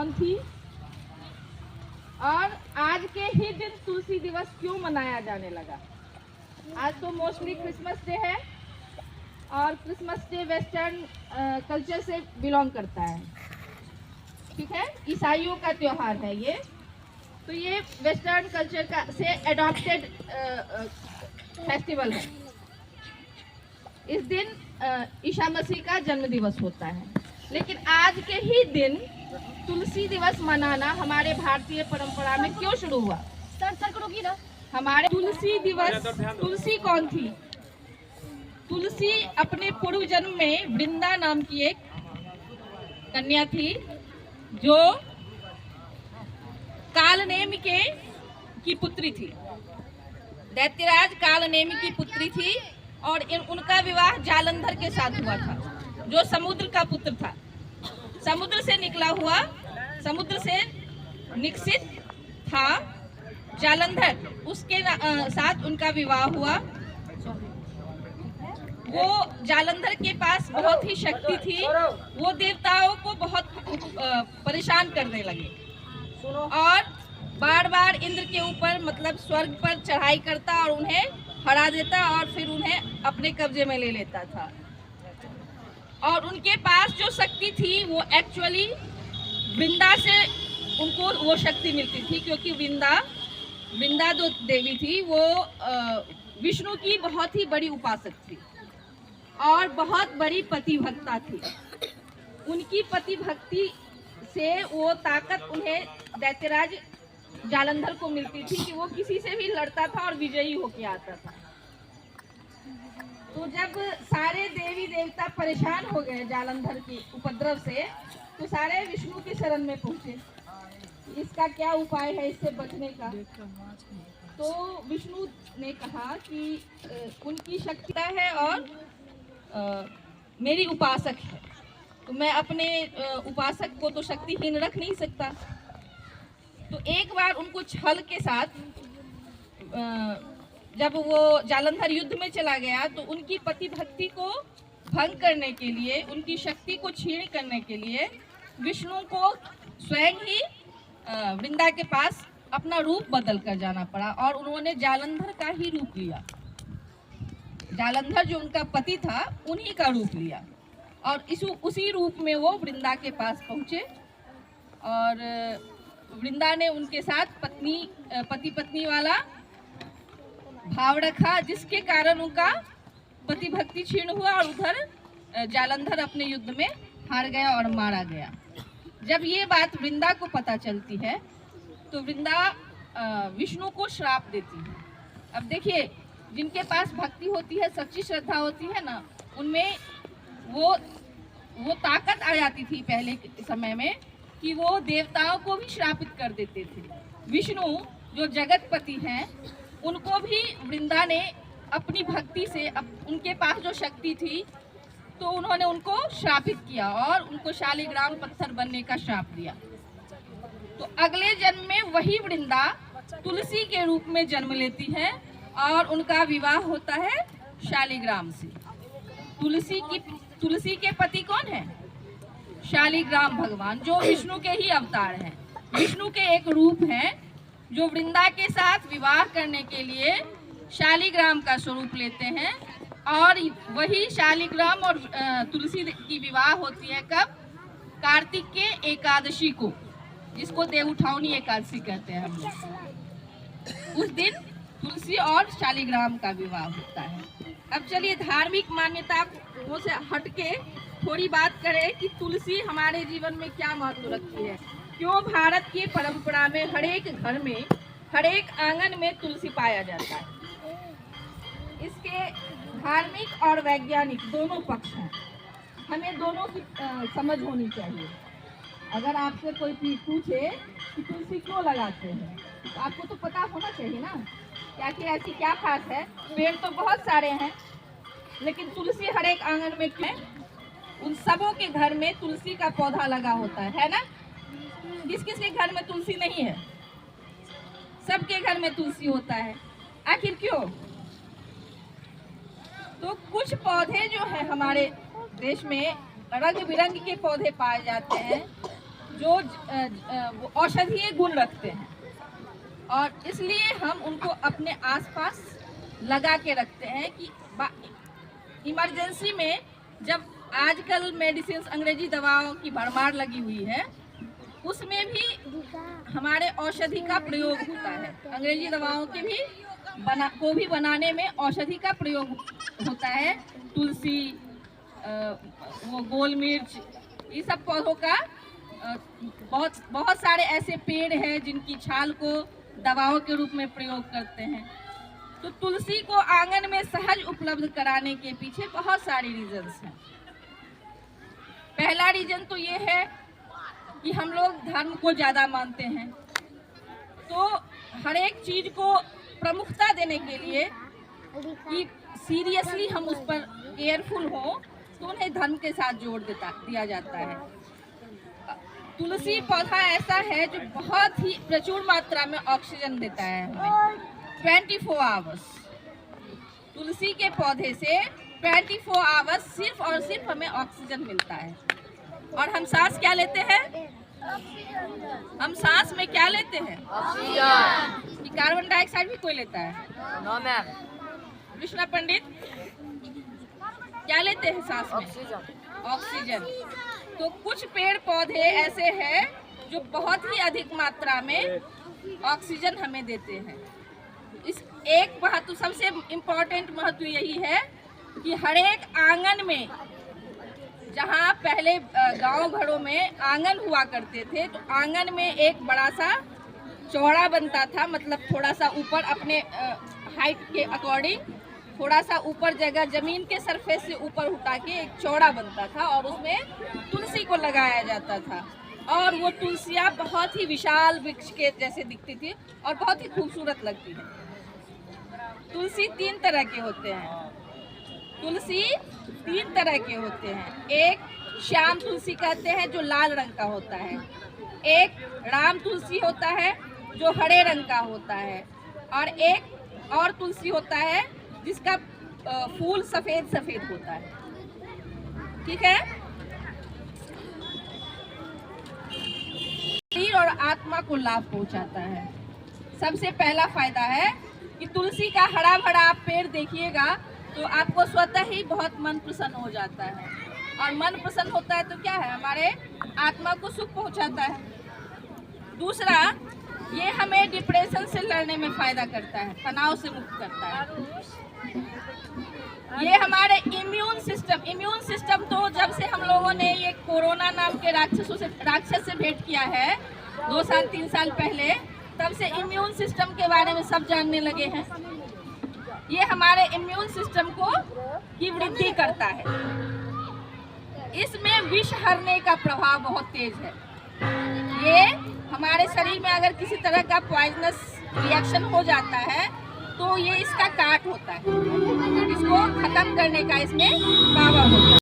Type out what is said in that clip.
कौन थी और आज के ही दिन तुलसी दिवस क्यों मनाया जाने लगा। आज तो मोस्टली क्रिसमस डे है और क्रिसमस डे वेस्टर्न कल्चर से बिलोंग करता है, ठीक है, ईसाइयों का त्योहार है ये। तो ये वेस्टर्न कल्चर का से एडॉप्टेड फेस्टिवल है। इस दिन ईसा मसीह का जन्म दिवस होता है, लेकिन आज के ही दिन तुलसी दिवस मनाना हमारे भारतीय परंपरा में क्यों शुरू हुआ। सर करोगी ना। हमारे तुलसी दिवस, तुलसी कौन थी? तुलसी अपने पूर्व जन्म में वृंदा नाम की एक कन्या थी जो कालनेमि की पुत्री थी। दैत्यराज कालनेमि की पुत्री थी और उनका विवाह जालंधर के साथ हुआ था, जो समुद्र का पुत्र था। समुद्र से निकला हुआ, समुद्र से निकसित था जालंधर, उसके साथ उनका विवाह हुआ। वो जालंधर के पास बहुत ही शक्ति थी, वो देवताओं को बहुत परेशान करने लगे और बार बार इंद्र के ऊपर मतलब स्वर्ग पर चढ़ाई करता और उन्हें हरा देता और फिर उन्हें अपने कब्जे में ले लेता था। और उनके पास जो शक्ति थी वो एक्चुअली वृंदा से उनको वो शक्ति मिलती थी, क्योंकि वृंदा जो देवी थी वो विष्णु की बहुत ही बड़ी उपासक थी और बहुत बड़ी पतिभक्ता थी। उनकी पतिभक्ति से वो ताकत उन्हें दैत्यराज जालंधर को मिलती थी कि वो किसी से भी लड़ता था और विजयी होके आता था। तो जब सारे देवी देवता परेशान हो गए जालंधर के उपद्रव से, तो सारे विष्णु की शरण में पहुंचे, इसका क्या उपाय है इससे बचने का। तो विष्णु ने कहा कि उनकी शक्ति है और मेरी उपासक है, तो मैं अपने उपासक को तो शक्तिहीन रख नहीं सकता। तो एक बार उनको छल के साथ जब वो जालंधर युद्ध में चला गया तो उनकी पतिभक्ति को भंग करने के लिए, उनकी शक्ति को छीन करने के लिए विष्णु को स्वयं ही वृंदा के पास अपना रूप बदल कर जाना पड़ा और उन्होंने जालंधर का ही रूप लिया। जालंधर जो उनका पति था उन्हीं का रूप लिया और उसी रूप में वो वृंदा के पास पहुंचे और वृंदा ने उनके साथ पति पत्नी वाला भाव रखा, जिसके कारण उनका पति भक्ति क्षीण हुआ और उधर जालंधर अपने युद्ध में हार गया और मारा गया। जब ये बात वृंदा को पता चलती है तो वृंदा विष्णु को श्राप देती है। अब देखिए, जिनके पास भक्ति होती है, सच्ची श्रद्धा होती है ना, उनमें वो ताकत आ जाती थी पहले के समय में कि वो देवताओं को भी श्रापित कर देते थे। विष्णु जो जगतपति हैं उनको भी वृंदा ने अपनी भक्ति से उनके पास जो शक्ति थी तो उन्होंने उनको श्रापित किया और उनको शालिग्राम पत्थर बनने का श्राप दिया। तो अगले जन्म में वही वृंदा तुलसी के रूप में जन्म लेती है और उनका विवाह होता है शालिग्राम से। तुलसी के पति कौन है? शालिग्राम भगवान, जो विष्णु के ही अवतार हैं, विष्णु के एक रूप हैं जो वृंदा के साथ विवाह करने के लिए शालिग्राम का स्वरूप लेते हैं। और वही शालिग्राम और तुलसी की विवाह होती है कब? कार्तिक के एकादशी को, जिसको देवउठावनी एकादशी कहते हैं हम लोग। उस दिन तुलसी और शालिग्राम का विवाह होता है। अब चलिए धार्मिक मान्यताओं से हटके थोड़ी बात करें कि तुलसी हमारे जीवन में क्या महत्व रखती है। क्यों भारत की परंपरा में हर एक घर में, हर एक आंगन में तुलसी पाया जाता है। इसके धार्मिक और वैज्ञानिक दोनों पक्ष हैं, हमें दोनों की समझ होनी चाहिए। अगर आपसे कोई पूछे कि तुलसी क्यों लगाते हैं तो आपको तो पता होना चाहिए ना, क्या कि ऐसी क्या खास है। पेड़ तो बहुत सारे हैं, लेकिन तुलसी हर एक आंगन में क्यों है? उन सबों के घर में तुलसी का पौधा लगा होता है ना। किस किस के घर में तुलसी नहीं है? सबके घर में तुलसी होता है। आखिर क्यों? तो कुछ पौधे जो है हमारे देश में रंग बिरंग के पौधे पाए जाते हैं, जो वो औषधीय गुण रखते हैं, और इसलिए हम उनको अपने आसपास लगा के रखते हैं कि इमरजेंसी में, जब आजकल मेडिसिन अंग्रेजी दवाओं की भरमार लगी हुई है, उसमें भी हमारे औषधि का प्रयोग होता है। अंग्रेजी दवाओं के भी बनाने में औषधि का प्रयोग होता है। तुलसी, वो गोल मिर्च, ये सब पौधों का बहुत सारे ऐसे पेड़ हैं जिनकी छाल को दवाओं के रूप में प्रयोग करते हैं। तो तुलसी को आंगन में सहज उपलब्ध कराने के पीछे बहुत सारे रीजंस हैं। पहला रीजन तो ये है कि हम लोग धर्म को ज़्यादा मानते हैं, तो हर एक चीज़ को प्रमुखता देने के लिए कि सीरियसली हम उस पर केयरफुल हो, तो उन्हें धर्म के साथ जोड़ दिया जाता है। तुलसी पौधा ऐसा है जो बहुत ही प्रचुर मात्रा में ऑक्सीजन देता है हमें 24 आवर्स। तुलसी के पौधे से 24 आवर्स सिर्फ और सिर्फ हमें ऑक्सीजन मिलता है। और हम सांस क्या लेते हैं? हम सांस में क्या लेते हैं? ऑक्सीजन। कार्बन डाइऑक्साइड भी कोई लेता है? No ma'am. कृष्णा पंडित, क्या लेते हैं सांस में? ऑक्सीजन। तो कुछ पेड़ पौधे ऐसे हैं जो बहुत ही अधिक मात्रा में ऑक्सीजन हमें देते हैं। इस एक महत्व, सबसे इम्पोर्टेंट महत्व यही है कि हर एक आंगन में, जहाँ पहले गांव घरों में आंगन हुआ करते थे, तो आंगन में एक बड़ा सा चौड़ा बनता था, मतलब थोड़ा सा ऊपर अपने हाइट के अकॉर्डिंग थोड़ा सा ऊपर जगह जमीन के सरफेस से ऊपर उठा के एक चौड़ा बनता था, और उसमें तुलसी को लगाया जाता था। और वो तुलसियाँ बहुत ही विशाल वृक्ष के जैसे दिखती थी और बहुत ही खूबसूरत लगती है। तुलसी तीन तरह के होते हैं। तुलसी तीन तरह के होते हैं। एक श्याम तुलसी कहते हैं जो लाल रंग का होता है, एक राम तुलसी होता है जो हरे रंग का होता है, और एक और तुलसी होता है जिसका फूल सफेद सफेद होता है। ठीक है। शरीर और आत्मा को लाभ पहुंचाता है। सबसे पहला फायदा है कि तुलसी का हरा भरा आप पेड़ देखिएगा तो आपको स्वतः ही बहुत मन प्रसन्न हो जाता है, और मन प्रसन्न होता है तो क्या है, हमारे आत्मा को सुख पहुंचाता है। दूसरा, ये हमें डिप्रेशन से लड़ने में फायदा करता है, तनाव से मुक्त करता है। ये हमारे इम्यून सिस्टम तो जब से हम लोगों ने ये कोरोना नाम के राक्षस से भेंट किया है 2 साल 3 साल पहले, तब से इम्यून सिस्टम के बारे में सब जानने लगे हैं। ये हमारे इम्यून सिस्टम की वृद्धि करता है। इसमें विष हरने का प्रभाव बहुत तेज है। ये हमारे शरीर में अगर किसी तरह का पॉइजनस रिएक्शन हो जाता है तो ये इसका काट होता है, इसको खत्म करने का इसमें पावर होता है।